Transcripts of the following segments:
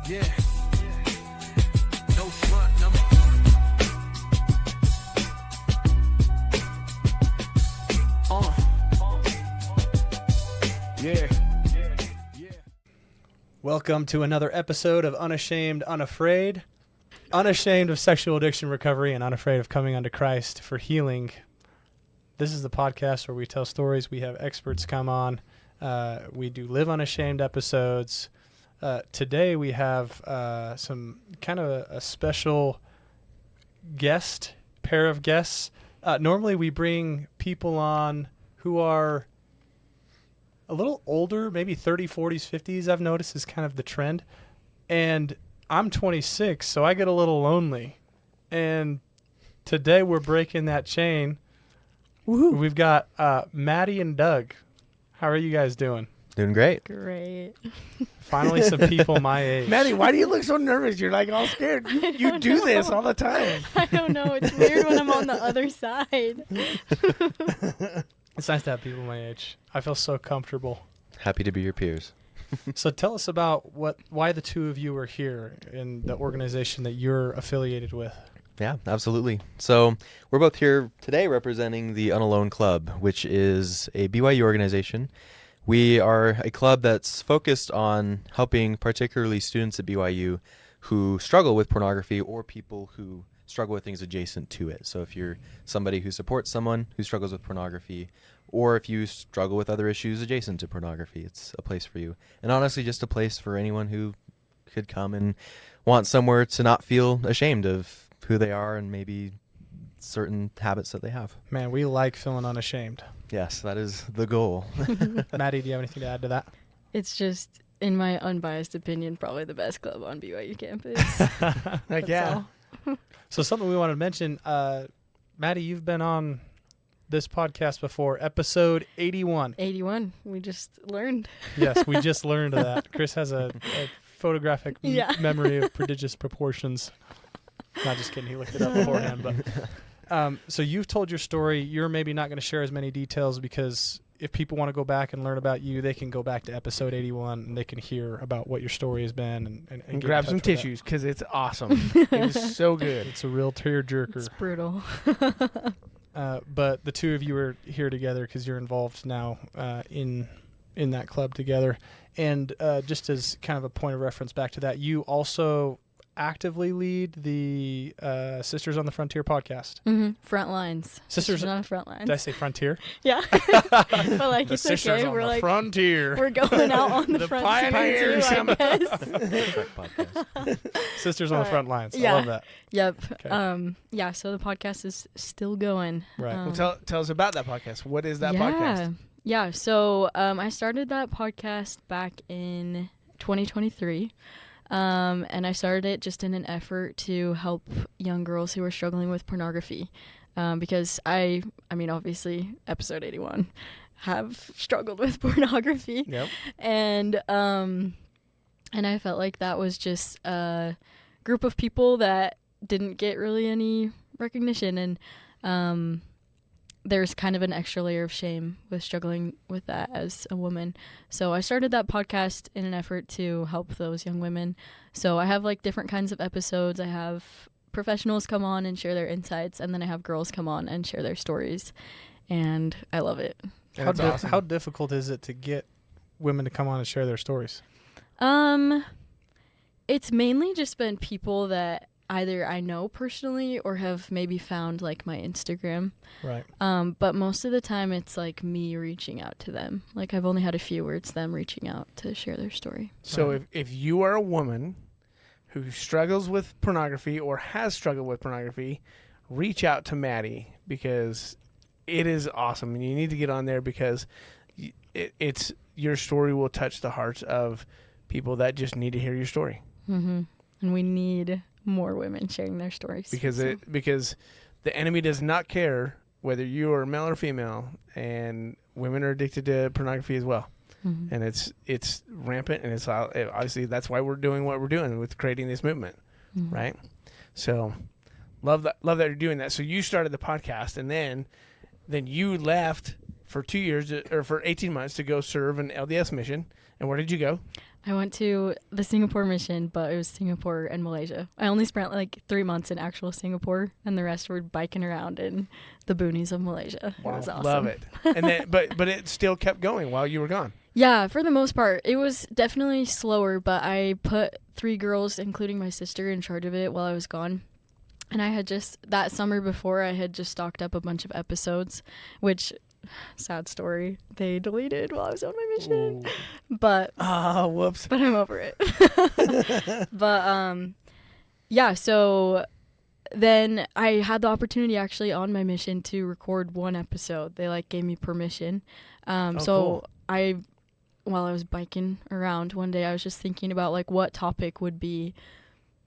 Yeah. No front number. Yeah. Welcome to another episode of Unashamed Unafraid. Unashamed of sexual addiction recovery and unafraid of coming unto Christ for healing. This is the podcast where we tell stories. We have experts come on. We do live unashamed episodes. Today we have some kind of a special pair of guests. Normally we bring people on who are a little older, maybe 30s, 40s, 50s, I've noticed is kind of the trend. And I'm 26, so I get a little lonely. And today we're breaking that chain. Woohoo. We've got Madi and Doug. How are you guys doing? Doing great. Great. Finally some people my age. Maddie, why do you look so nervous? You're like all scared. You do this all the time. I don't know. It's weird when I'm on the other side. It's nice to have people my age. I feel so comfortable. Happy to be your peers. So tell us about why the two of you are here in the organization that you're affiliated with. Yeah, absolutely. So we're both here today representing the Unalone Club, which is a BYU organization. We are a club that's focused on helping particularly students at BYU who struggle with pornography or people who struggle with things adjacent to it. So if you're somebody who supports someone who struggles with pornography, or if you struggle with other issues adjacent to pornography, it's a place for you. And honestly, just a place for anyone who could come and want somewhere to not feel ashamed of who they are and maybe certain habits that they have. Man, we like feeling unashamed. Yes, that is the goal. Maddie, do you have anything to add to that? It's just, in my unbiased opinion, probably the best club on BYU campus. Like, yeah. So something we wanted to mention, Maddie, you've been on this podcast before, episode 81. 81. We just learned. Yes, we just learned that. Chris has a photographic memory of prodigious proportions. Not just kidding. He looked it up beforehand. But so you've told your story. You're maybe not going to share as many details because if people want to go back and learn about you, they can go back to episode 81 and they can hear about what your story has been and grab some tissues because it's awesome. It is so good. It's a real tearjerker. It's brutal. But the two of you are here together because you're involved now in that club together. And just as kind of a point of reference back to that, you also actively lead the Sisters on the Frontier podcast. Mm-hmm. Front lines. Sisters on the front lines. Did I say Frontier? Yeah. But like, the it's Sisters okay. on We're the like, Frontier. we're going out on the frontier too, I guess. Sisters on the front lines. Yeah. I love that. Yep. Okay. Yeah, so the podcast is still going. Right. Well, tell us about that podcast. What is that podcast? Yeah, so I started that podcast back in 2023. And I started it just in an effort to help young girls who are struggling with pornography. Because I mean, obviously, episode 81 have struggled with pornography. Yep. And I felt like that was just a group of people that didn't get really any recognition. And there's kind of an extra layer of shame with struggling with that as a woman. So I started that podcast in an effort to help those young women. So I have like different kinds of episodes. I have professionals come on and share their insights, and then I have girls come on and share their stories. And I love it. How difficult is it to get women to come on and share their stories? It's mainly just been people that either I know personally or have maybe found like my Instagram. Right. But most of the time it's like me reaching out to them. Like I've only had a few where it's them reaching out to share their story. So if you are a woman who struggles with pornography or has struggled with pornography, reach out to Maddie because it is awesome. And you need to get on there because it's your story will touch the hearts of people that just need to hear your story. Mm-hmm. And we need more women sharing their stories because the enemy does not care whether you are male or female, and women are addicted to pornography as well. Mm-hmm. And it's rampant, and it's obviously that's why we're doing what we're doing with creating this movement. Mm-hmm. Right? So love that you're doing that. So you started the podcast, and then you left for 2 years or for 18 months to go serve an LDS mission. And where did you go? I went to the Singapore mission, but it was Singapore and Malaysia. I only spent like 3 months in actual Singapore, and the rest were biking around in the boonies of Malaysia. It was awesome. Love it. And then, but it still kept going while you were gone. Yeah, for the most part. It was definitely slower, but I put 3 girls, including my sister, in charge of it while I was gone. And I had just, that summer before, I had just stocked up a bunch of episodes, which, sad story, they deleted while I was on my mission. But Whoops. but I'm over it. But yeah, so then I had the opportunity actually on my mission to record 1 episode. They like gave me permission. So cool. while I was biking around one day, I was just thinking about like what topic would be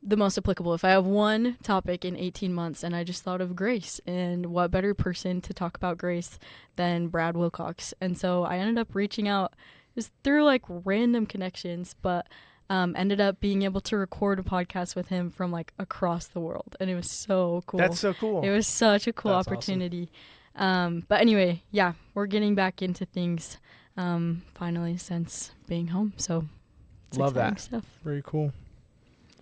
the most applicable if I have one topic in 18 months. And I just thought of grace, and what better person to talk about grace than Brad Wilcox. And so I ended up reaching out just through like random connections, but ended up being able to record a podcast with him from like across the world. And it was so cool. That's so cool. It was such a cool That's opportunity. But anyway, yeah, we're getting back into things finally since being home. So it's Love exciting that. stuff. Very cool.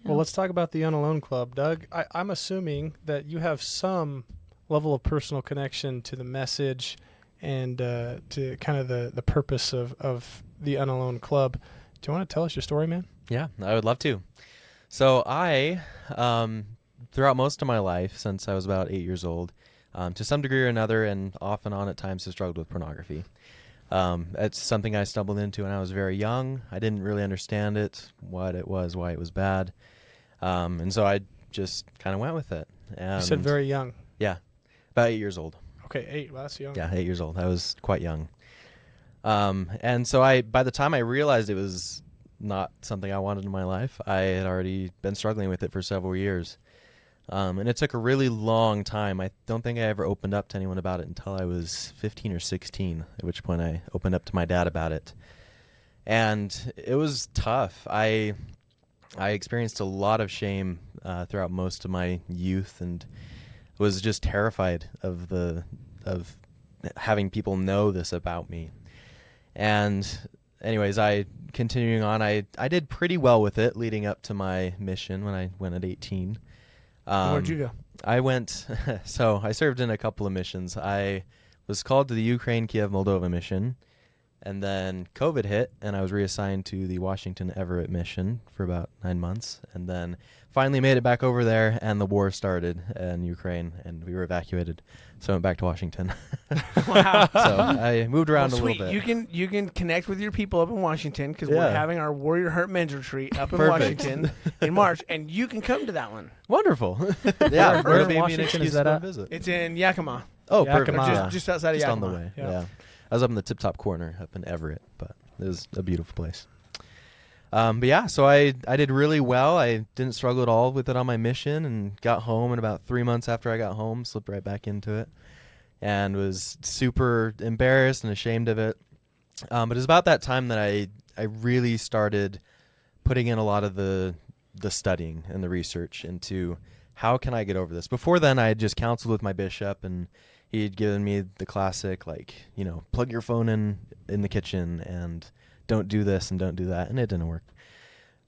Yeah. Well, let's talk about the Unalone Club. Doug, I'm assuming that you have some level of personal connection to the message and to kind of the purpose of the Unalone Club. Do you want to tell us your story, man? Yeah, I would love to. So I, throughout most of my life, since I was about 8 years old, to some degree or another, and off and on at times, have struggled with pornography. It's something I stumbled into when I was very young. I didn't really understand it, what it was, why it was bad. And so I just kind of went with it. You said very young. Yeah, about 8 years old. Okay, 8. Well, that's young. Yeah, 8 years old. I was quite young. And so by the time I realized it was not something I wanted in my life, I had already been struggling with it for several years. And it took a really long time. I don't think I ever opened up to anyone about it until I was 15 or 16, at which point I opened up to my dad about it. And it was tough. I experienced a lot of shame throughout most of my youth, and was just terrified of having people know this about me. And anyways, continuing on, I did pretty well with it leading up to my mission when I went at 18. Where'd you go? I went, so I served in a couple of missions. I was called to the Ukraine, Kiev, Moldova mission, and then COVID hit, and I was reassigned to the Washington, Everett mission for about 9 months, and then finally made it back over there, and the war started in Ukraine, and we were evacuated, so I went back to Washington. Wow. So I moved around Well, a sweet. little bit. You can connect with your people up in Washington, because Yeah. we're having our Warrior Heart Men's Retreat up in Perfect. Washington in March, and you can come to that one. Wonderful. Yeah, Where in it'll be an Washington excuse is that to go at? visit. It's in Yakima, Oh, Yakima. perfect. Or Yeah. just outside of Just Yakima. on the way. Yeah. Yeah. I was up in the tip-top corner up in Everett, but it was a beautiful place. But yeah, so I did really well. I didn't struggle at all with it on my mission, and got home, and about 3 months after I got home, slipped right back into it, and was super embarrassed and ashamed of it. But it was about that time that I really started putting in a lot of the studying and the research into how can I get over this. Before then, I had just counseled with my bishop, and he'd given me the classic, like, plug your phone in the kitchen and don't do this and don't do that, and it didn't work.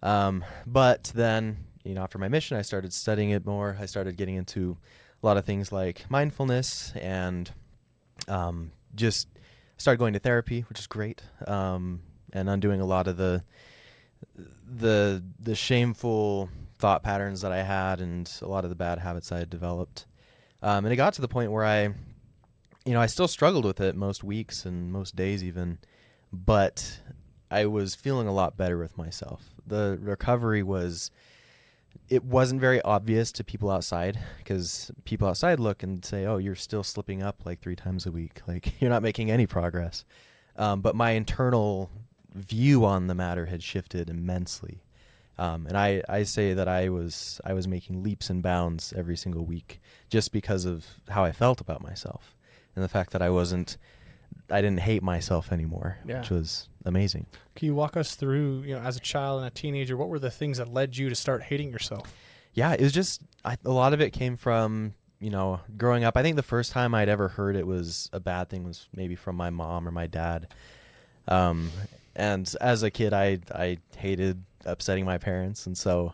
But then, after my mission, I started studying it more. I started getting into a lot of things like mindfulness, and just started going to therapy, which is great, and undoing a lot of the shameful thought patterns that I had, and a lot of the bad habits I had developed. And it got to the point where I still struggled with it most weeks and most days even, but I was feeling a lot better with myself. The recovery wasn't very obvious to people outside, because people outside look and say, oh, you're still slipping up like 3 times a week. Like, you're not making any progress. But my internal view on the matter had shifted immensely. And I say that I was making leaps and bounds every single week just because of how I felt about myself, and the fact that I didn't hate myself anymore, Yeah. which was amazing. Can you walk us through, as a child and a teenager, what were the things that led you to start hating yourself? Yeah, it was just a lot of it came from growing up, I think the first time I'd ever heard it was a bad thing was maybe from my mom or my dad. And as a kid, I hated upsetting my parents. And so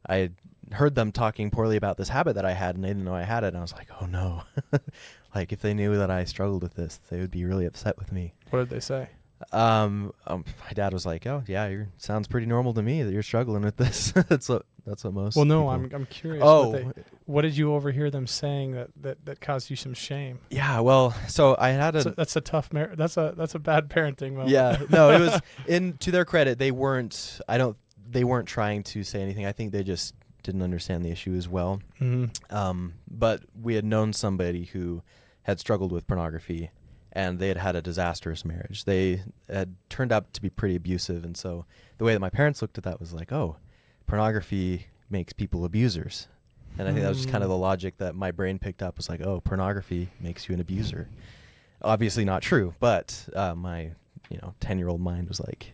I heard them talking poorly about this habit that I had, and they didn't know I had it. And I was like, oh no, like if they knew that I struggled with this, they would be really upset with me. What did they say? My dad was like, "Oh yeah, sounds pretty normal to me that you're struggling with this." that's what most. Well, no, people- I'm curious. Oh, what did you overhear them saying that caused you some shame? yeah. Well, so I had a. That's a tough. That's a bad parenting moment. Yeah, no, it was to their credit, they weren't. They weren't trying to say anything. I think they just didn't understand the issue as well. Mm-hmm. But we had known somebody who had struggled with pornography, and they had had a disastrous marriage. They had turned out to be pretty abusive, and so the way that my parents looked at that was like, oh, pornography makes people abusers. And I think that was just kind of the logic that my brain picked up, was like, oh, pornography makes you an abuser. Obviously not true, but my 10-year-old mind was like,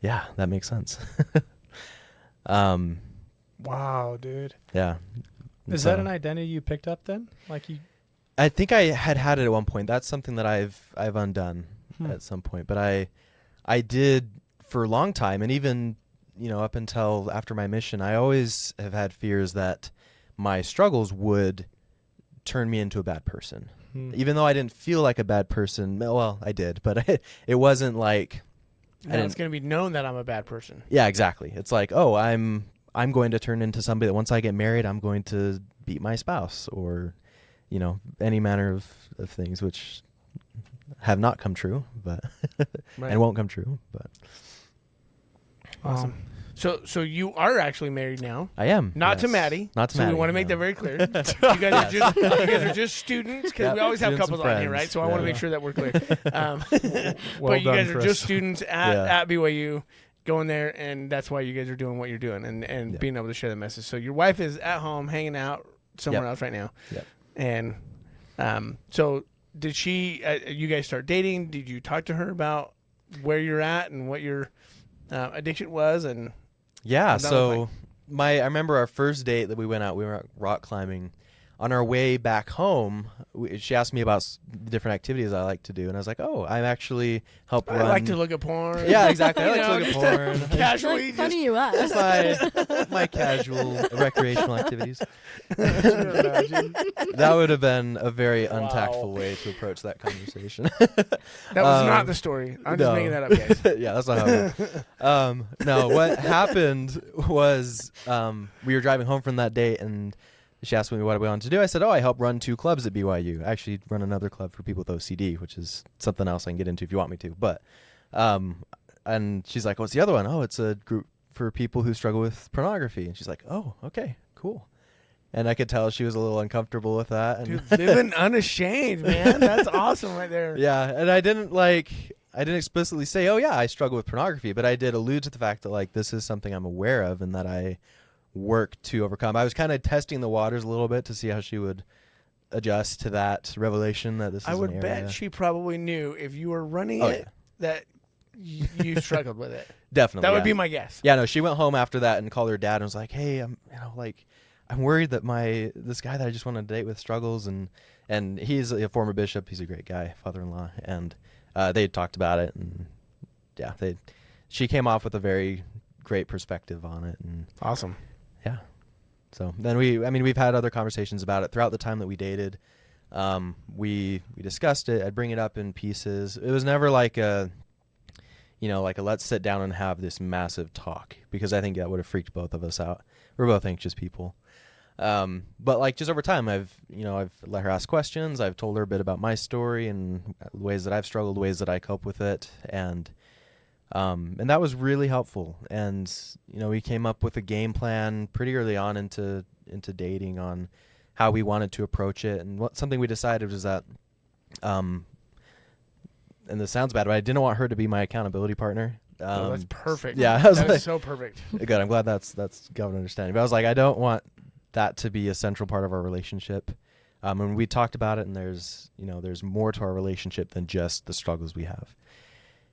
yeah, that makes sense. Wow, dude. Yeah. Is that an identity you picked up then? Like you? I think I had it at one point. That's something that I've undone at some point. But I did for a long time, and even up until after my mission, I always have had fears that my struggles would turn me into a bad person. Even though I didn't feel like a bad person, well, I did, but it wasn't like It's going to be known that I'm a bad person. Yeah, exactly. It's like, oh, I'm going to turn into somebody that once I get married, I'm going to beat my spouse, or any manner of things, which have not come true, but Right. and won't come true. But Awesome. So you are actually married now. I am Not to yes. Maddie. Not to so Maddie. we want to make no. that very clear. You guys are just students, because Yep, we always have students couples and on here, right? friends. So I want to Yeah. make sure that we're clear. Well But you done, guys are Chris. just students Yeah. at BYU, going there, and that's why you guys are doing what you're doing, and Yep. being able to share the message. So your wife is at home hanging out somewhere Yep. else right now. Yep. And so did she? You guys start dating? Did you talk to her about where you're at and what your addiction was? And Yeah, What that so I remember our first date that we went out. We were rock climbing. On our way back home, she asked me about different activities I like to do, and I was like, "Oh, I actually help I run." like to look at porn. Yeah, exactly. I like You to know, look just at porn. Casually, Like, funny you ask. my casual recreational activities. Imagine. That would have been a very Wow. untactful way to approach that conversation. that was not the story. I'm just no. making that up, guys. Yeah, that's not how it went. No, what happened was we were driving home from that date, and she asked me what I wanted to do. I said, oh, I help run 2 clubs at BYU. I actually run another club for people with OCD, which is something else I can get into if you want me to. But and she's like, what's the other one? Oh, it's a group for people who struggle with pornography. And she's like, oh, okay, cool. And I could tell she was a little uncomfortable with that. And Dude, living unashamed, man. That's awesome right there. yeah, and I didn't explicitly say, oh yeah, I struggle with pornography, but I did allude to the fact that like this is something I'm aware of and that I work to overcome. I was kind of testing the waters a little bit to see how she would adjust to that revelation that this is I would an bet area. she probably knew if you were running Oh, it that you struggled with it. Definitely. That would yeah. be my guess. Yeah, no, she went home after that and called her dad and was like, hey, I'm worried that this guy that I just went on a date with struggles, and he's a former bishop. He's a great guy, father-in-law, and they had talked about it, and yeah, she came off with a very great perspective on it, and Awesome. yeah. So then we've had other conversations about it throughout the time that we dated. We discussed it. I'd bring it up in pieces. It was never like a let's sit down and have this massive talk, because I think that would have freaked both of us out. We're both anxious people. But like just over time, I've let her ask questions. I've told her a bit about my story and ways that I've struggled, ways that I cope with it. And that was really helpful. And, we came up with a game plan pretty early on into dating on how we wanted to approach it. And something we decided was that, and this sounds bad, but I didn't want her to be my accountability partner. That's perfect. Yeah, I was That like, is so perfect. good. I'm glad that's got an understanding. But I was like, I don't want that to be a central part of our relationship. And we talked about it, and there's more to our relationship than just the struggles we have.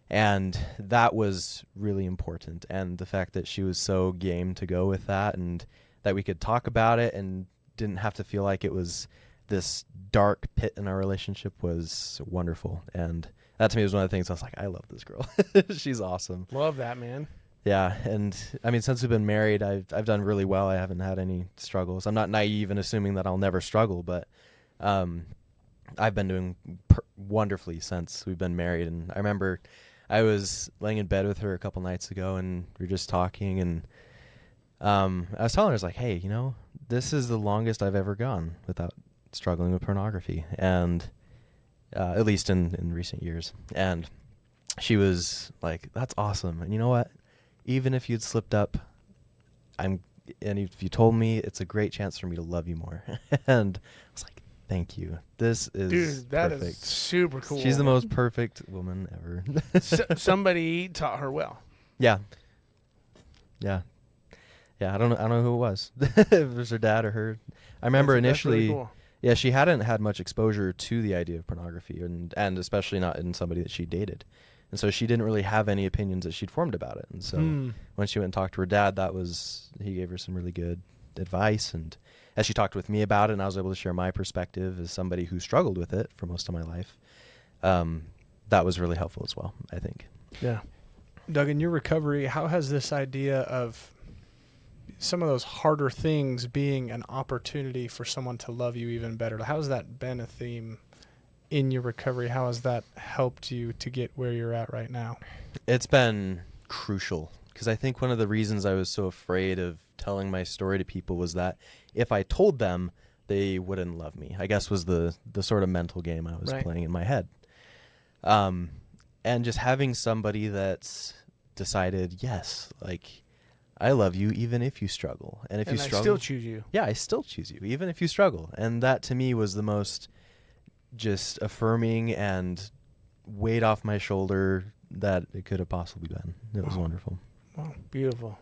And that was really important. And the fact that she was so game to go with that, and that we could talk about it and didn't have to feel like it was this dark pit in our relationship was wonderful. And that to me was one of the things I was like, I love this girl. She's awesome. Love that, man. Yeah, and I mean, since we've been married, I've done really well. I haven't had any struggles. I'm not naive in assuming that I'll never struggle, but I've been doing wonderfully since we've been married. And I remember I was laying in bed with her a couple nights ago, and we were just talking, and I was telling her, I was like, hey, this is the longest I've ever gone without struggling with pornography, and at least in recent years. And she was like, that's awesome. And you know what? Even if you'd slipped up, and if you told me, it's a great chance for me to love you more. And I was like, thank you. This is Dude, that perfect. is super cool. She's the most perfect woman ever. Somebody taught her well. Yeah. Yeah. Yeah, I don't know who it was. If it was her dad or her. I remember That's really initially, cool. yeah, she hadn't had much exposure to the idea of pornography, and especially not in somebody that she dated. And so she didn't really have any opinions that she'd formed about it. And so when she went and talked to her dad, he gave her some really good advice. And as she talked with me about it, and I was able to share my perspective as somebody who struggled with it for most of my life, that was really helpful as well, I think. Yeah. Doug, in your recovery, how has this idea of some of those harder things being an opportunity for someone to love you even better, how has that been a theme in your recovery? How has that helped you to get where you're at right now? It's been crucial, because I think one of the reasons I was so afraid of telling my story to people was that if I told them, they wouldn't love me, I guess was the sort of mental game I was playing in my head. And just having somebody that's decided, yes, like, I love you even if you struggle. And if you struggle, I still choose you. Yeah, I still choose you even if you struggle. And that to me was the most just affirming and weight off my shoulder that it could have possibly been. It was wonderful. Wow, beautiful.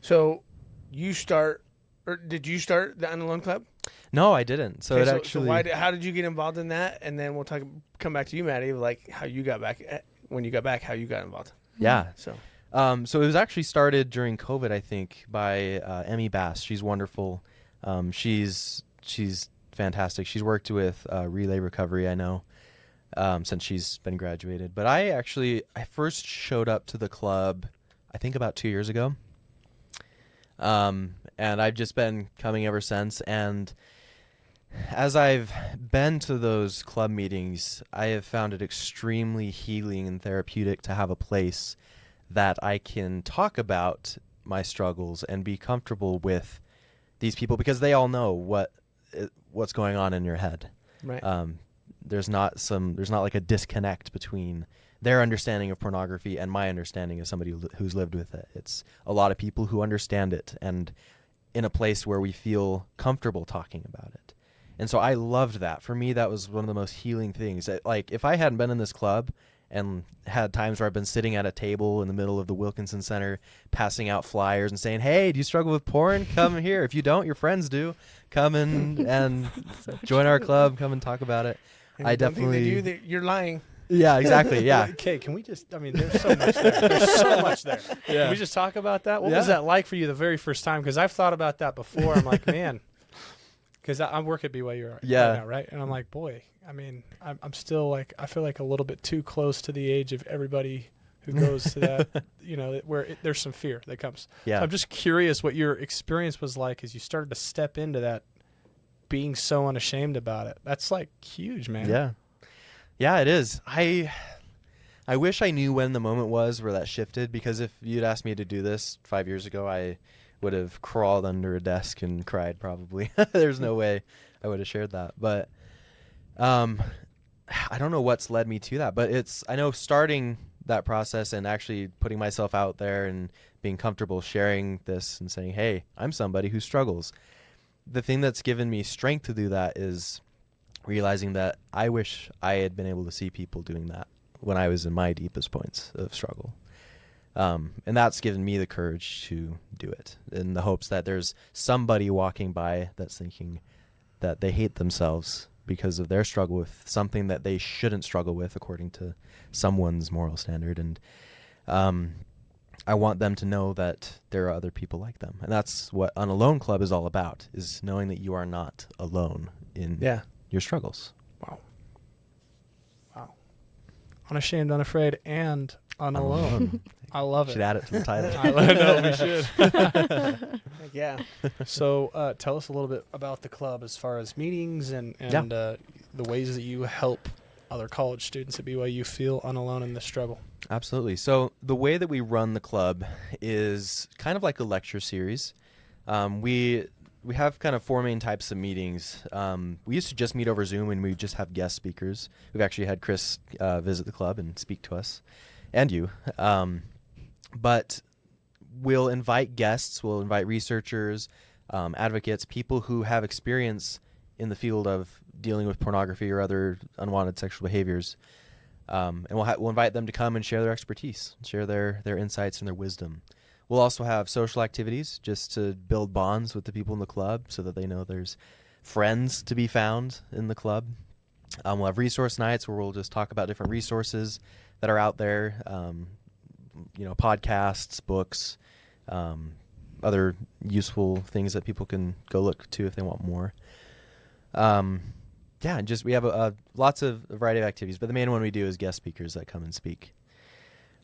So did you start the Unalone Club? No, I didn't. So Okay, it actually. how did you get involved in that? And then we'll come back to you, Maddie, like how you got back, when you got back, how you got involved. Yeah. So it was actually started during COVID, I think, by Emmy Bass. She's wonderful. She's fantastic. She's worked with Relay Recovery, I know, since she's been graduated. But I first showed up to the club, I think about 2 years ago. And I've just been coming ever since. And as I've been to those club meetings, I have found it extremely healing and therapeutic to have a place that I can talk about my struggles and be comfortable with these people, because they all know what's going on in your head. right. There's not like a disconnect between their understanding of pornography and my understanding of somebody who's lived with it. It's a lot of people who understand it, and in a place where we feel comfortable talking about it. And so I loved that. For me, that was one of the most healing things. Like, if I hadn't been in this club and had times where I've been sitting at a table in the middle of the Wilkinson Center passing out flyers and saying, hey, do you struggle with porn? Come here. If you don't, your friends do. Come and join our club. Come and talk about it. And I you don't think definitely... they do, you're lying. Yeah, exactly. Yeah. Okay, can we just, there's so much there. There's so much there. Yeah. Can we just talk about that? What Yeah. was that like for you the very first time? Because I've thought about that before. I'm like, man, because I work at BYU right now, right? And I'm like, boy, I'm still like, I feel like a little bit too close to the age of everybody who goes to that, where there's some fear that comes. Yeah. So I'm just curious what your experience was like as you started to step into that, being so unashamed about it. That's like huge, man. Yeah. Yeah, it is. I wish I knew when the moment was where that shifted, because if you'd asked me to do this 5 years ago, I would have crawled under a desk and cried probably. There's no way I would have shared that. But I don't know what's led me to that, but I know starting that process and actually putting myself out there and being comfortable sharing this and saying, hey, I'm somebody who struggles. The thing that's given me strength to do that is realizing that I wish I had been able to see people doing that when I was in my deepest points of struggle. And that's given me the courage to do it, in the hopes that there's somebody walking by that's thinking that they hate themselves because of their struggle with something that they shouldn't struggle with according to someone's moral standard. And I want them to know that there are other people like them. And that's what Unalone Club is all about, is knowing that you are not alone in your struggles. Wow. Unashamed, Unafraid, and Unalone. I love it. Should add it to the title. I know we should. Yeah. So tell us a little bit about the club as far as meetings and the ways that you help other college students at BYU feel unalone in the struggle. Absolutely. So the way that we run the club is kind of like a lecture series. We have kind of four main types of meetings. We used to just meet over Zoom, and we just have guest speakers. We've actually had Chris visit the club and speak to us, and you. But we'll invite guests, we'll invite researchers, advocates, people who have experience in the field of dealing with pornography or other unwanted sexual behaviors. And we'll invite them to come and share their expertise, share their insights and their wisdom. We'll also have social activities just to build bonds with the people in the club so that they know there's friends to be found in the club. We'll have resource nights where we'll just talk about different resources that are out there, podcasts, books, other useful things that people can go look to if they want more. We have lots of variety of activities, but the main one we do is guest speakers that come and speak.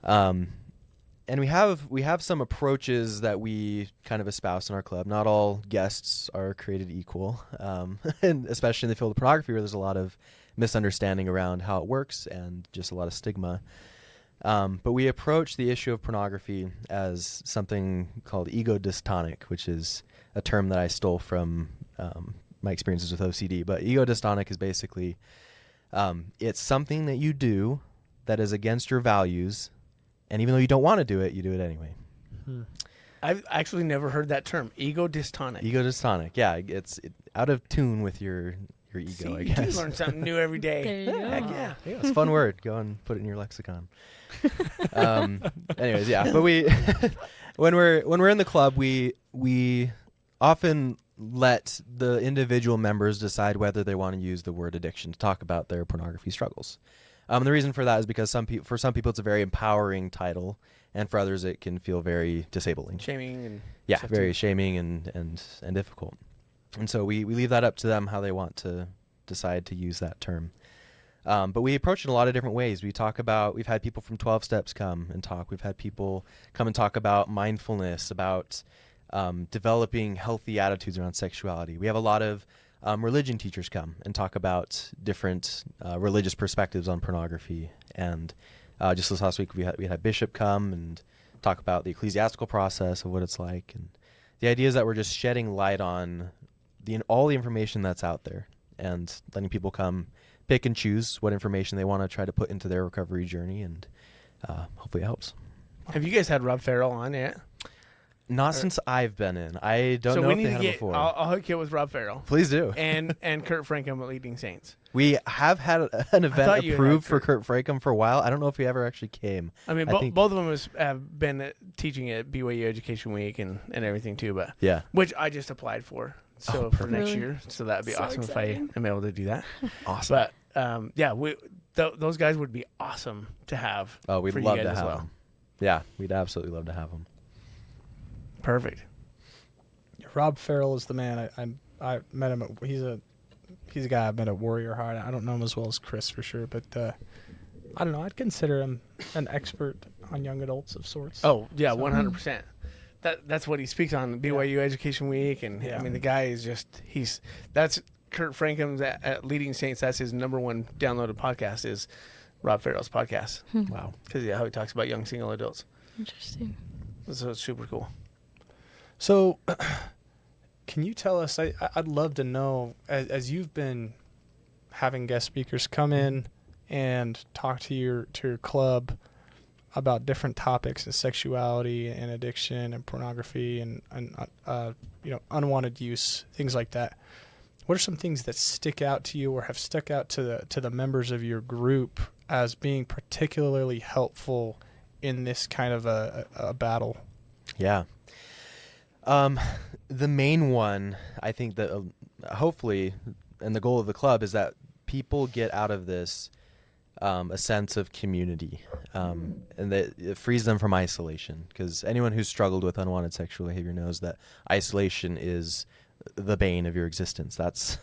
And we have some approaches that we kind of espouse in our club. Not all guests are created equal, and especially in the field of pornography, where there's a lot of misunderstanding around how it works and just a lot of stigma. But we approach the issue of pornography as something called ego dystonic, which is a term that I stole from my experiences with OCD. But ego dystonic is basically it's something that you do that is against your values, and even though you don't want to do it, you do it anyway. I've actually never heard that term, ego dystonic. Ego dystonic, yeah, it's out of tune with your ego. See, I you guess. do learn something new every day. There you go. Heck yeah. Yeah, it's a fun word. Go and put it in your lexicon. Anyways, yeah. But we, when we're in the club, we often let the individual members decide whether they want to use the word addiction to talk about their pornography struggles. The reason for that is because for some people it's a very empowering title, and for others it can feel very disabling. Shaming and Very shaming and difficult. And so we leave that up to them how they want to decide to use that term. But we approach it in a lot of different ways. We've had people from 12 Steps come and talk. We've had people come and talk about mindfulness, about developing healthy attitudes around sexuality. We have a lot of religion teachers come and talk about different religious perspectives on pornography. And just this last week, we had Bishop come and talk about the ecclesiastical process of what it's like. And the idea is that we're just shedding light on all the information that's out there and letting people come pick and choose what information they want to try to put into their recovery journey, and hopefully it helps. Have you guys had Rob Farrell on yet? Not since I've been in. I don't know if they had him before. I'll hook you up with Rob Farrell. Please do. And Kurt Frankham at Leading Saints. We have had an event you approved had for Kurt Frankham for a while. I don't know if he ever actually came. I mean, think- both of them have been teaching at BYU Education Week and everything too, but Yeah. which I just applied for. So Oh, for perfect. next Really? year, so that'd be So awesome exciting. if I am able to do that. Awesome. But those guys would be awesome to have. Oh, we'd for you love guys to as have well. him. Yeah, we'd absolutely love to have him. Perfect. Rob Farrell is the man. I met him. He's a guy I've met at Warrior Heart. I don't know him as well as Chris for sure, but I don't know. I'd consider him an expert on young adults of sorts. Oh yeah, So- 100%. That's what he speaks on BYU Education Week, and Yeah. I mean the guy is that's Kurt Frankham's at Leading Saints. That's his number one downloaded podcast is Rob Farrell's podcast. Wow. Because how he talks about young single adults. Interesting. So it's super cool. So, can you tell us? I'd love to know, as you've been having guest speakers come in and talk to your club about different topics of sexuality and addiction and pornography and unwanted use, things like that. What are some things that stick out to you or have stuck out to the members of your group as being particularly helpful in this kind of a battle? Yeah. The main one, I think that hopefully, and the goal of the club is that people get out of this a sense of community, and that it frees them from isolation. Because anyone who's struggled with unwanted sexual behavior knows that isolation is the bane of your existence. That's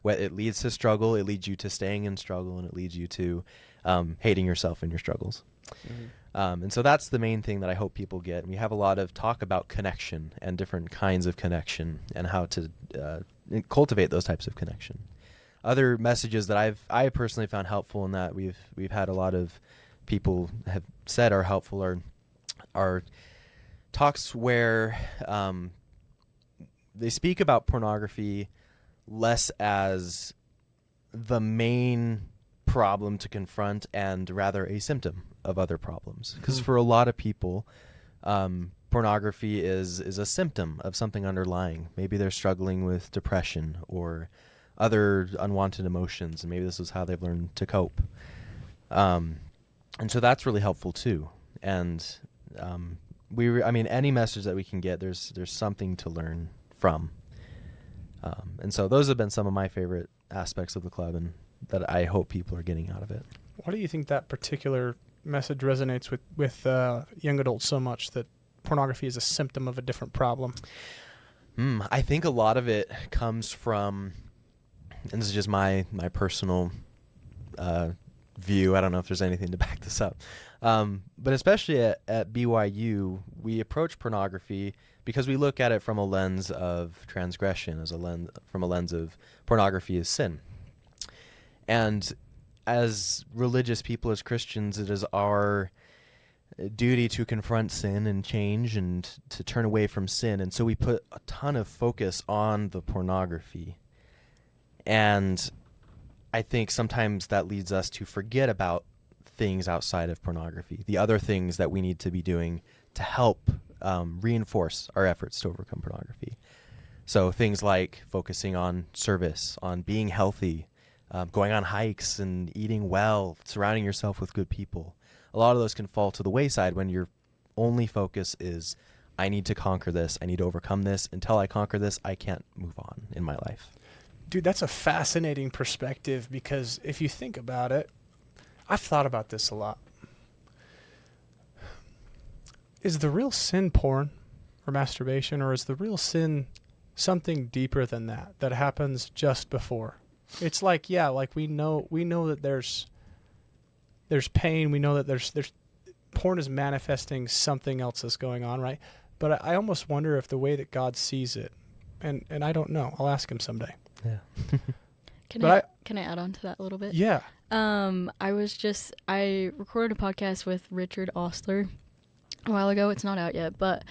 what it leads to struggle. It leads you to staying in struggle, and it leads you to hating yourself and your struggles. And so that's the main thing that I hope people get. We have a lot of talk about connection and different kinds of connection and how to cultivate those types of connection. Other messages that I personally found helpful and that we've had a lot of people have said are helpful are talks where they speak about pornography less as the main problem to confront and rather a symptom of other problems. Because for a lot of people, pornography is a symptom of something underlying. Maybe they're struggling with depression or other unwanted emotions, and maybe this is how they've learned to cope. And so that's really helpful too. And any message that we can get, there's something to learn from. And so those have been some of my favorite aspects of the club, and that I hope people are getting out of it. Why do you think that particular message resonates with young adults so much, that pornography is a symptom of a different problem? I think a lot of it comes from, and this is just my personal view. I don't know if there's anything to back this up. But especially at BYU, we approach pornography because we look at it from a lens of transgression, from a lens of pornography as sin. And as religious people, as Christians, it is our duty to confront sin and change and to turn away from sin. And so we put a ton of focus on the pornography. And I think sometimes that leads us to forget about things outside of pornography, the other things that we need to be doing to help reinforce our efforts to overcome pornography. So things like focusing on service, on being healthy, going on hikes and eating well, surrounding yourself with good people. A lot of those can fall to the wayside when your only focus is, I need to conquer this, I need to overcome this. Until I conquer this, I can't move on in my life. Dude, that's a fascinating perspective, because if you think about it, I've thought about this a lot. Is the real sin porn or masturbation, or is the real sin something deeper than that happens just before? It's like, yeah, like we know that there's pain. We know that there's porn is manifesting something else that's going on, right? But I almost wonder if the way that God sees it, and I don't know. I'll ask him someday. Yeah. Can I add on to that a little bit? Yeah. I recorded a podcast with Richard Ostler a while ago. It's not out yet, but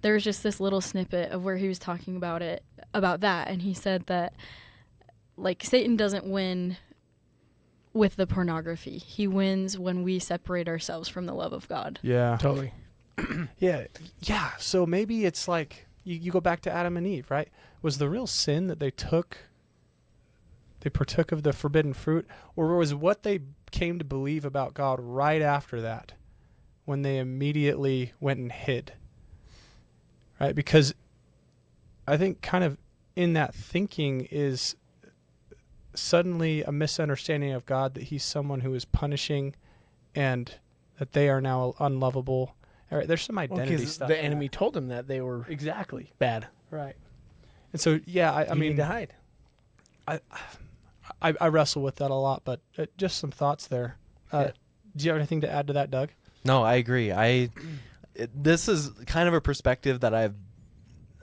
there was just this little snippet of where he was talking about that, and he said that, like, Satan doesn't win with the pornography. He wins when we separate ourselves from the love of God. Yeah. Totally. Yeah. So maybe it's like you go back to Adam and Eve, right? Was the real sin that they partook of the forbidden fruit, or was what they came to believe about God right after that, when they immediately went and hid? Right? Because I think kind of in that thinking is suddenly a misunderstanding of God, that he's someone who is punishing and that they are now unlovable. All right, there's some identity stuff. The enemy told them that they were exactly bad. right. And so, yeah, I mean, need to hide. I wrestle with that a lot, but just some thoughts there. Yeah. Do you have anything to add to that, Doug? No, I agree. This is kind of a perspective that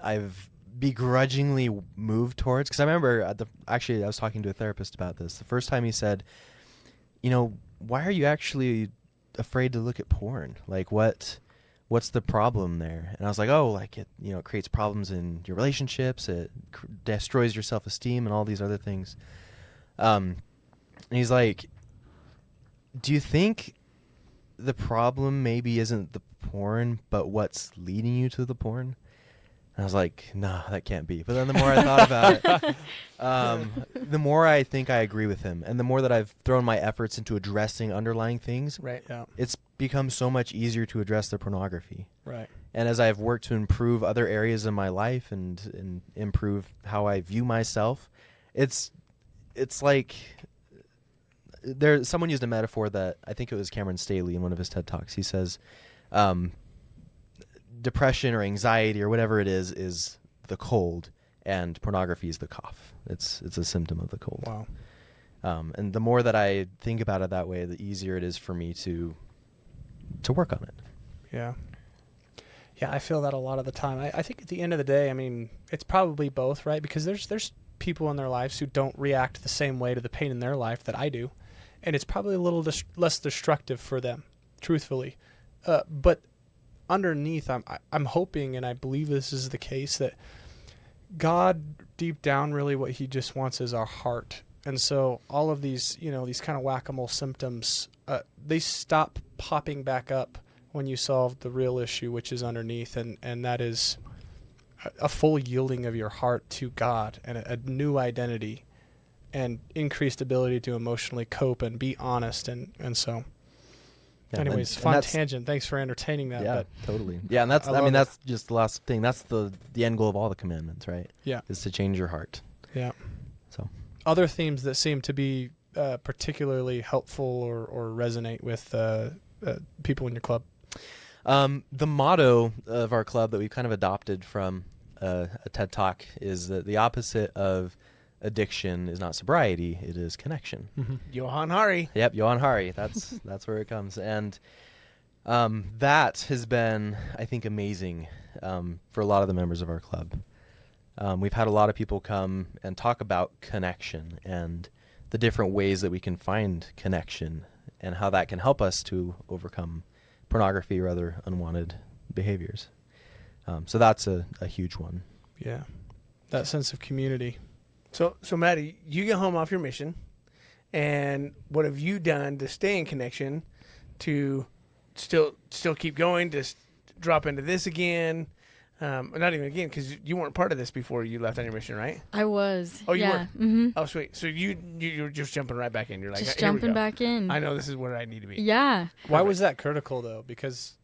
I've begrudgingly moved towards, because I remember I was talking to a therapist about this. The first time he said, why are you actually afraid to look at porn? Like, what's the problem there? And I was like, it creates problems in your relationships. It destroys your self-esteem and all these other things. And he's like, do you think the problem maybe isn't the porn, but what's leading you to the porn? And I was like, no, that can't be. But then the more I thought about it, the more I think I agree with him. And the more that I've thrown my efforts into addressing underlying things, Right. Yeah. it's become so much easier to address the pornography. Right. And as I've worked to improve other areas of my life and improve how I view myself, it's like someone used a metaphor that I think it was Cameron Staley in one of his TED Talks. He says, depression or anxiety or whatever it is the cold, and pornography is the cough. It's a symptom of the cold. Wow. And the more that I think about it that way, the easier it is for me to work on it. Yeah. Yeah, I feel that a lot of the time. I think at the end of the day, I mean, it's probably both, right? Because there's people in their lives who don't react the same way to the pain in their life that I do. And it's probably a little less destructive for them, truthfully. But underneath, I'm hoping, and I believe this is the case, that God, deep down, really what he just wants is our heart. And so all of these, these kind of whack-a-mole symptoms, they stop popping back up when you solve the real issue, which is underneath, and that is a full yielding of your heart to God and a new identity and increased ability to emotionally cope and be honest. And so, Yeah, anyways, and fun tangent. Thanks for entertaining that. Yeah, But totally. Yeah, and that's just the last thing. That's the end goal of all the commandments, right? Yeah. Is to change your heart. Yeah. So Other themes that seem to be particularly helpful or resonate with people in your club. The motto of our club that we've kind of adopted from a TED Talk is that the opposite of addiction is not sobriety, it is connection. Mm-hmm. Johan Hari. Yep, Johan Hari. That's where it comes. And that has been, I think, amazing for a lot of the members of our club. We've had a lot of people come and talk about connection and the different ways that we can find connection and how that can help us to overcome pornography or other unwanted behaviors. So that's a huge one. Yeah. That sense of community. So Maddie, you get home off your mission, and what have you done to stay in connection, to still keep going, to drop into this again? Not even again, because you weren't part of this before you left on your mission, right? I was. Oh, you yeah. were? Mm-hmm. Oh, sweet. So you're just jumping right back in. You're like, Just "Here we jumping go. back in. I know this is where I need to be. Yeah. Why was that critical, though? Because,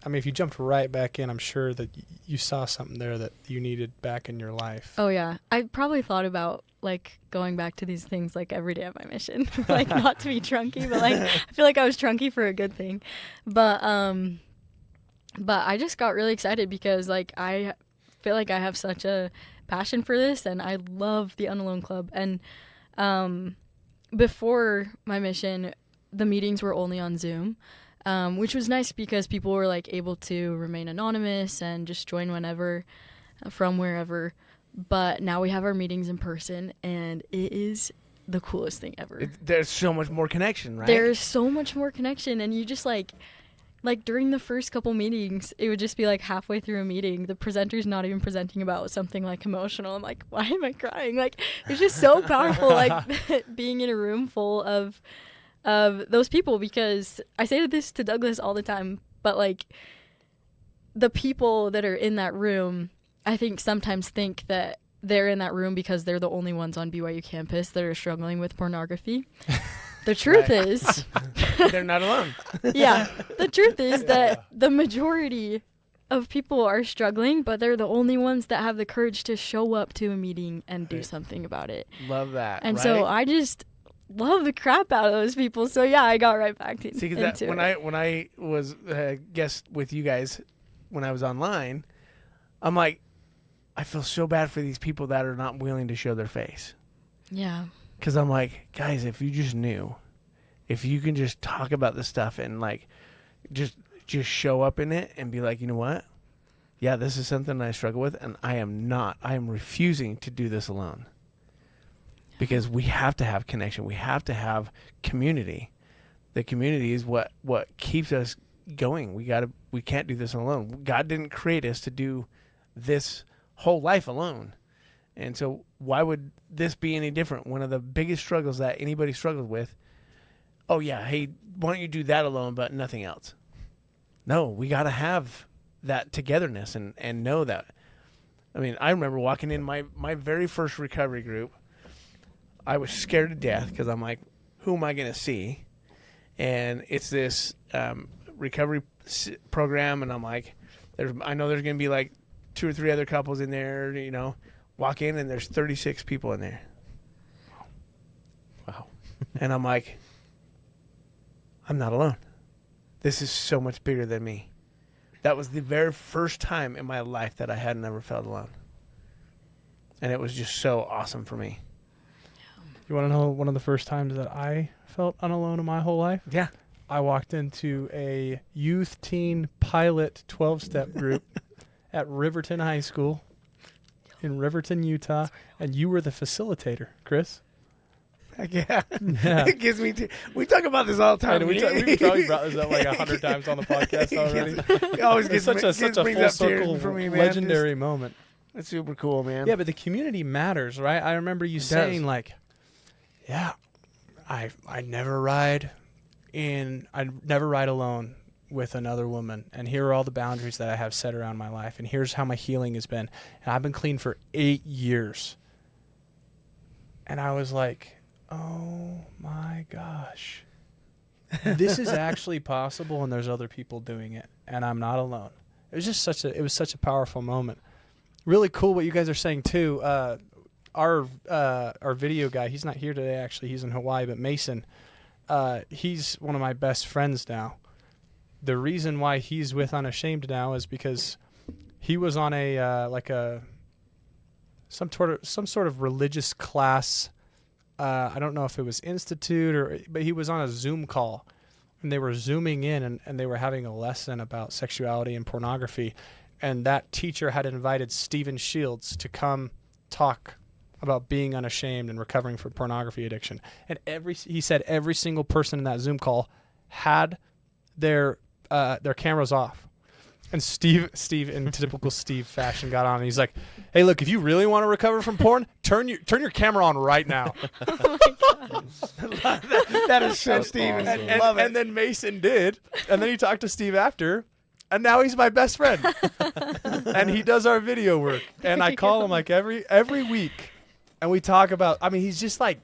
I mean, if you jumped right back in, I'm sure that you saw something there that you needed back in your life. Oh, yeah. I probably thought about, going back to these things, every day of my mission. Not to be trunky, but, I feel like I was trunky for a good thing. But I just got really excited because, I feel like I have such a passion for this, and I love the Unalone Club. And before my mission, the meetings were only on Zoom, which was nice because people were able to remain anonymous and just join whenever, from wherever. But now we have our meetings in person, and it is the coolest thing ever. There's so much more connection, right? There's so much more connection, and you just during the first couple meetings, it would just be halfway through a meeting, the presenter's not even presenting about something emotional. I'm like, why am I crying? It's just so powerful, being in a room full of those people, because I say this to Douglas all the time, but the people that are in that room, I think sometimes think that they're in that room because they're the only ones on BYU campus that are struggling with pornography. The truth is They're not alone. yeah, the truth is that the majority of people are struggling, but they're the only ones that have the courage to show up to a meeting and do something about it. Love that. And right? so I just love the crap out of those people. So yeah, I got right back into it. When I was a guest with you guys when I was online, I'm like, I feel so bad for these people that are not willing to show their face. Yeah. Because I'm like, guys, if you just knew, if you can just talk about this stuff and just show up in it and be like, you know what? Yeah, this is something I struggle with, and I am refusing to do this alone. Because we have to have connection. We have to have community. The community is what keeps us going. We can't do this alone. God didn't create us to do this whole life alone. And so why would this be any different? One of the biggest struggles that anybody struggles with, oh yeah, hey, why don't you do that alone but nothing else? No, we got to have that togetherness and know that. I mean, I remember walking in my very first recovery group. I was scared to death because I'm like, who am I going to see? And it's this recovery program, and I'm like, I know there's going to be 2 or 3 other couples in there, walk in and there's 36 people in there. Wow. And I'm like, I'm not alone. This is so much bigger than me. That was the very first time in my life that I had never felt alone. And it was just so awesome for me. You want to know one of the first times that I felt unalone in my whole life? Yeah. I walked into a youth teen pilot 12-step group at Riverton High School in Riverton, Utah, and you were the facilitator, Chris. Yeah. Yeah. It gives me... we talk about this all the time. We've probably brought this up like 100 times on the podcast already. It always It's gets such a brings full up tears circle, for me, man. legendary moment. It's super cool, man. Yeah, but the community matters, right? I remember you saying, like, yeah, I never ride alone with another woman, and here are all the boundaries that I have set around my life, and here's how my healing has been. And I've been clean for 8 years. And I was like, oh my gosh. This is actually possible, and there's other people doing it, and I'm not alone. It was just such a powerful moment. Really cool what you guys are saying too. Our video guy, he's not here today actually, he's in Hawaii, but Mason, he's one of my best friends now. The reason why he's with Unashamed now is because he was on some sort of religious class. I don't know if it was Institute but he was on a Zoom call, and they were zooming in and they were having a lesson about sexuality and pornography. And that teacher had invited Stephen Shields to come talk about being unashamed and recovering from pornography addiction. And he said every single person in that Zoom call had their cameras off. And Steve, in typical Steve fashion, got on and he's like, "Hey, look, if you really want to recover from porn, turn your camera on right now." Oh my gosh. That is so Steven. awesome. Love it. And then Mason did, and then he talked to Steve after. And now he's my best friend. And he does our video work. And I call him like every week. And we talk about, he's just like,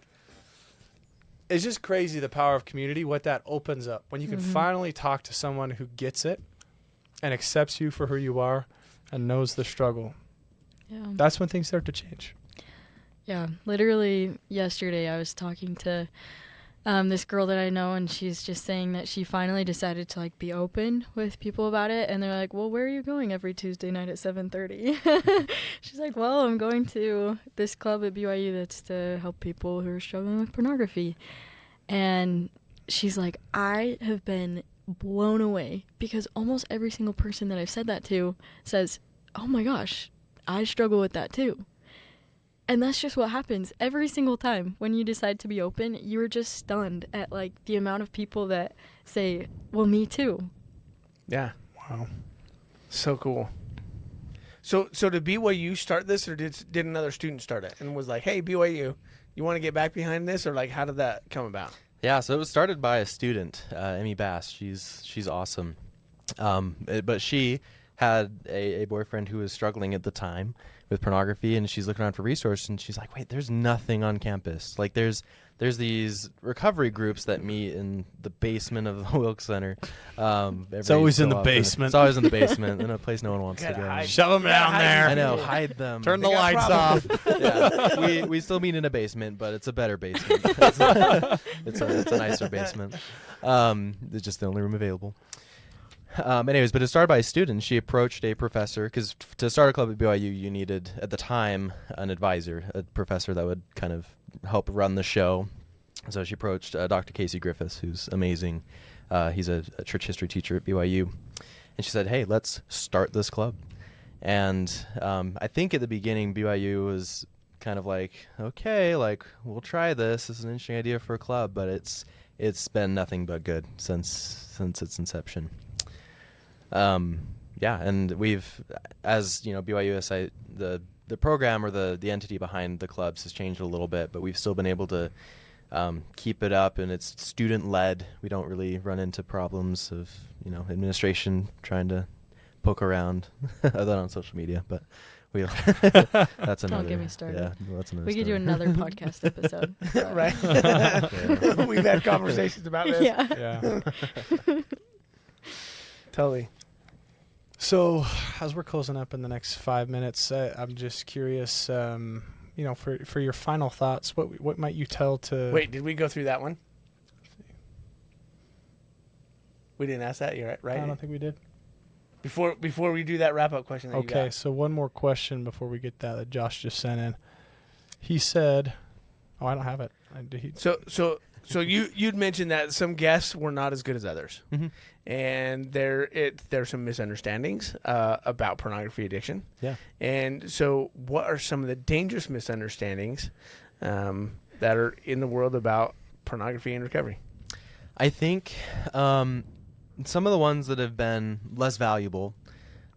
it's just crazy the power of community, what that opens up. When you can finally talk to someone who gets it and accepts you for who you are and knows the struggle. Yeah. That's when things start to change. Yeah. Literally yesterday I was talking to this girl that I know, and she's just saying that she finally decided to like be open with people about it. And they're like, "Well, where are you going every Tuesday night at 7:30?" She's like, "Well, I'm going to this club at BYU that's to help people who are struggling with pornography." And she's like, "I have been blown away because almost every single person that I've said that to says, 'Oh my gosh, I struggle with that too.'" And that's just what happens every single time when you decide to be open. You're just stunned at like the amount of people that say, "Well, me too." Yeah. Wow. So cool. So did BYU start this, or did another student start it and was like, "Hey, BYU, you want to get back behind this," or like how did that come about? Yeah, so it was started by a student, Emmy Bass. She's awesome. But she had a boyfriend who was struggling at the time with pornography, and she's looking around for resources, and she's like, "Wait, there's nothing on campus. Like there's these recovery groups that meet in the basement of the Wilkes Center. It's always in the basement. It's always in the basement, in a place no one wants to Gotta go. hide. Shove them down hide there. I know, hide them. Turn the They got lights off. problems. Yeah, we still meet in a basement, but it's a better basement. It's a nicer basement. It's just the only room available. Anyways, but it started by a student. She approached a professor because to start a club at BYU, you needed at the time an advisor, a professor that would kind of help run the show. So she approached Dr. Casey Griffiths, who's amazing. He's a church history teacher at BYU, and she said, "Hey, let's start this club." And I think at the beginning, BYU was kind of like, "Okay, like we'll try this. This is an interesting idea for a club," but it's been nothing but good since its inception. Yeah, and we've, as you know, BYUSI, the program or the entity behind the clubs has changed a little bit, but we've still been able to keep it up, and it's student led. We don't really run into problems of administration trying to poke around, other than on social media. But we that's another. Don't get me started. Yeah, well, that's another. We could do story. another podcast episode. Right. Yeah. We've had conversations about this. Yeah. Yeah. Totally. So, as we're closing up in the next 5 minutes, I'm just curious, for your final thoughts, what might you tell to? Wait, did we go through that one? We didn't ask that. You're right. I don't think we did. Before we do that wrap up question. That you Okay, got. so one more question before we get that Josh just sent in. He said, "Oh, I don't have it." So you'd mentioned that some guests were not as good as others, Mm-hmm. and there's some misunderstandings about pornography addiction. Yeah. And so, what are some of the dangerous misunderstandings that are in the world about pornography and recovery? I think some of the ones that have been less valuable,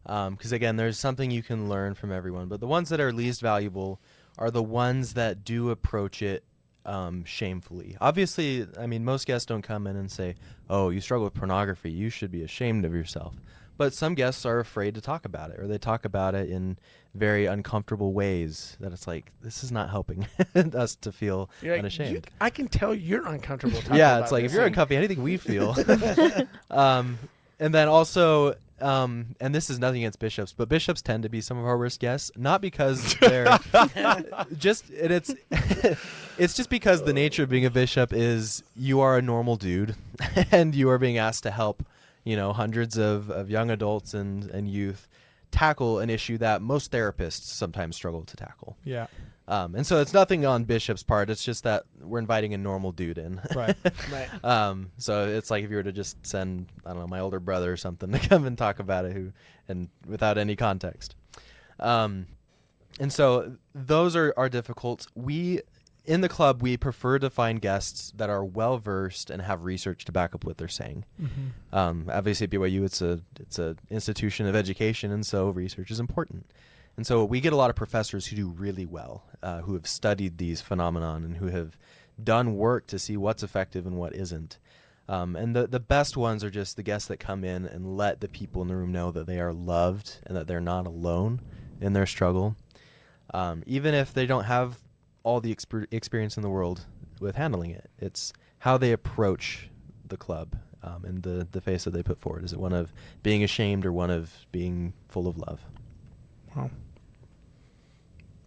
because again, there's something you can learn from everyone, but the ones that are least valuable are the ones that do approach it shamefully. Obviously, I mean, most guests don't come in and say, "Oh, you struggle with pornography, you should be ashamed of yourself." But some guests are afraid to talk about it, or they talk about it in very uncomfortable ways that it's like, this is not helping us to feel You're like, unashamed. I can tell you're uncomfortable talking Yeah, about it's like, if this you're thing. uncomfy, anything we feel. And then also, and this is nothing against bishops, but bishops tend to be some of our worst guests, not because they're it's just because the nature of being a bishop is you are a normal dude and you are being asked to help, hundreds of young adults and youth tackle an issue that most therapists sometimes struggle to tackle. Yeah. And so it's nothing on Bishop's part. It's just that we're inviting a normal dude in. Right. Right. So it's like if you were to just send, I don't know, my older brother or something to come and talk about it, and without any context. And so those are difficult. In the club, we prefer to find guests that are well versed and have research to back up what they're saying. Mm-hmm. Obviously, at BYU, it's a institution of education, and so research is important. And so we get a lot of professors who do really well, who have studied these phenomenon and who have done work to see what's effective and what isn't. And the best ones are just the guests that come in and let the people in the room know that they are loved and that they're not alone in their struggle. Even if they don't have all the experience in the world with handling it, it's how they approach the club and the face that they put forward. Is it one of being ashamed or one of being full of love? Wow.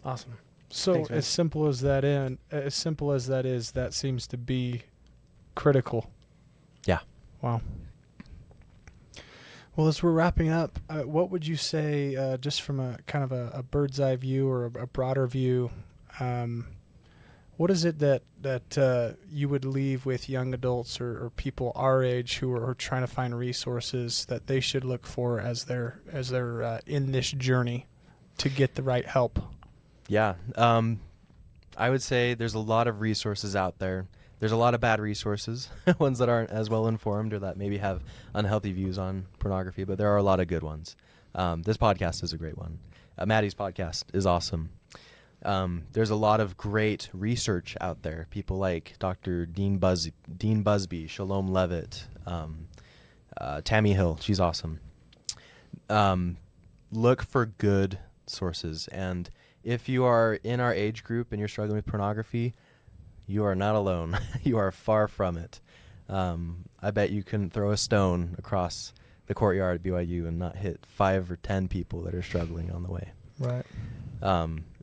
Awesome. So Thanks, man. as simple as that is, that seems to be critical. Yeah. Wow. Well, as we're wrapping up, what would you say, just from a kind of a bird's eye view or a broader view, what is it that you would leave with young adults or people our age who are trying to find resources that they should look for as they're in this journey to get the right help? Yeah. I would say there's a lot of resources out there. There's a lot of bad resources, ones that aren't as well informed or that maybe have unhealthy views on pornography, but there are a lot of good ones. This podcast is a great one. Maddie's podcast is awesome. There's a lot of great research out there. People like Dr. Dean Busby, Shalom Levitt, Tammy Hill. She's awesome. Look for good sources. And if you are in our age group and you're struggling with pornography, you are not alone. You are far from it. I bet you couldn't throw a stone across the courtyard at BYU and not hit 5 or 10 people that are struggling on the way. Right.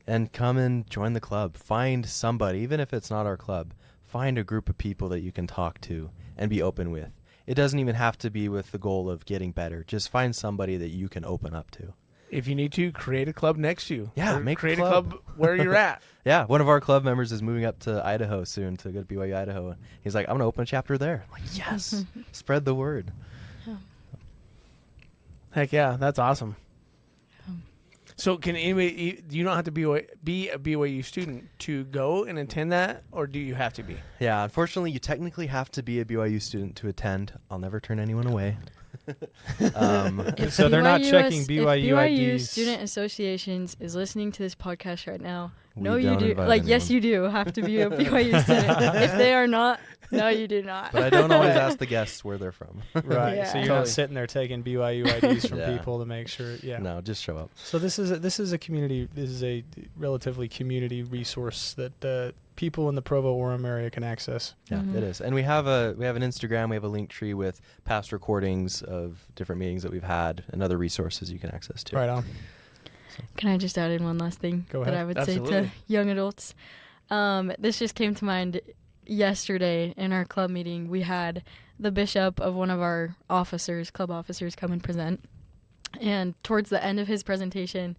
And come and join the club. Find somebody, even if it's not our club, find a group of people that you can talk to and be open with. It doesn't even have to be with the goal of getting better. Just find somebody that you can open up to. If you need to, create a club next to you. Yeah, Or create a a club where you're at. Yeah, one of our club members is moving up to Idaho soon to go to BYU Idaho. He's like, I'm going to open a chapter there. I'm like, yes, spread the word. Heck yeah, that's awesome. So can anybody? You don't have to be a BYU student to go and attend that, or do you have to be? Yeah, unfortunately, you technically have to be a BYU student to attend. I'll never turn anyone away. If So they're not BYU checking if BYU BYU IDs. Student Associations is listening to this podcast right now. We No, you don't do. invite Like, yes, anyone. you do have to be a BYU student. If they are not, no, you do not. But I don't always ask the guests where they're from. Right. Yeah. So you're Totally. not sitting there taking BYU IDs from Yeah. people to make sure. Yeah. No, just show up. So this is a community. This is a relatively community resource that people in the Provo-Orem area can access. Yeah, Mhm. it is. And we have an Instagram, we have a link tree with past recordings of different meetings that we've had and other resources you can access to. Right on. Can I just add in one last thing Go that ahead. I would say to Absolutely. young adults? This just came to mind yesterday in our club meeting. We had the bishop of one of our club officers, come and present. And towards the end of his presentation,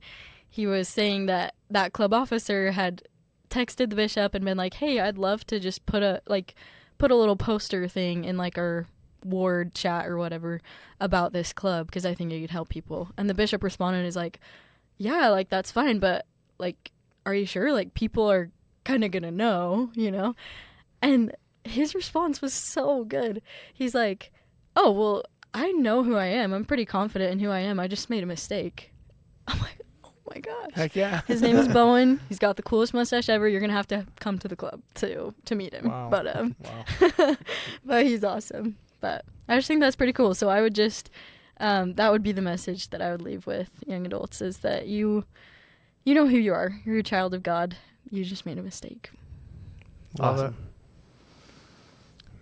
he was saying that that club officer had texted the bishop and been like, hey, I'd love to just put a little poster thing in like our ward chat or whatever about this club because I think it could help people. And the bishop responded and is like, yeah, like that's fine, but like, are you sure? Like people are kind of gonna know, you know? And his response was so good. He's like, oh, well, I know who I am. I'm pretty confident in who I am. I just made a mistake. I'm like, oh my gosh. Heck yeah. His name is Bowen. He's got the coolest mustache ever. You're gonna have to come to the club to meet him. Wow. But Wow. but he's awesome. But I just think that's pretty cool. So I would just that would be the message that I would leave with young adults is that you know who you are. You're a child of God. You just made a mistake. Love Awesome. it.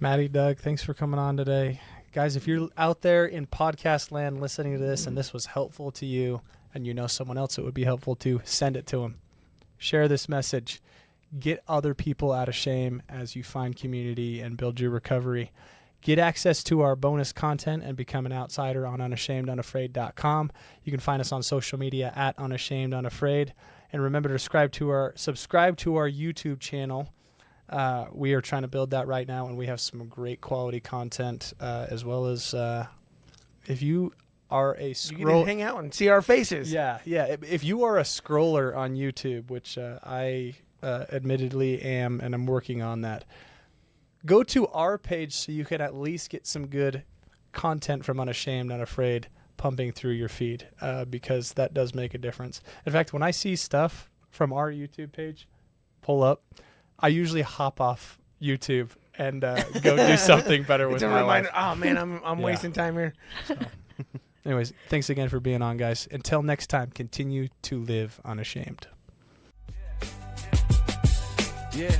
Maddie, Doug, thanks for coming on today. Guys, if you're out there in podcast land listening to this and this was helpful to you and you know someone else it would be helpful to, send it to them. Share this message. Get other people out of shame as you find community and build your recovery. Get access to our bonus content and become an outsider on unashamedunafraid.com. You can find us on social media at unashamedunafraid. And remember to subscribe to our YouTube channel. We are trying to build that right now, and we have some great quality content, as well as if you are a You can scroll. hang out and see our faces. Yeah. If you are a scroller on YouTube, which I admittedly am, and I'm working on that, go to our page so you can at least get some good content from Unashamed Unafraid pumping through your feed, because that does make a difference. In fact, when I see stuff from our YouTube page pull up, I usually hop off YouTube and go do something better It's with a my reminder. life. Oh man, I'm Yeah. wasting time here. Anyways, thanks again for being on, guys. Until next time, continue to live unashamed. Yeah.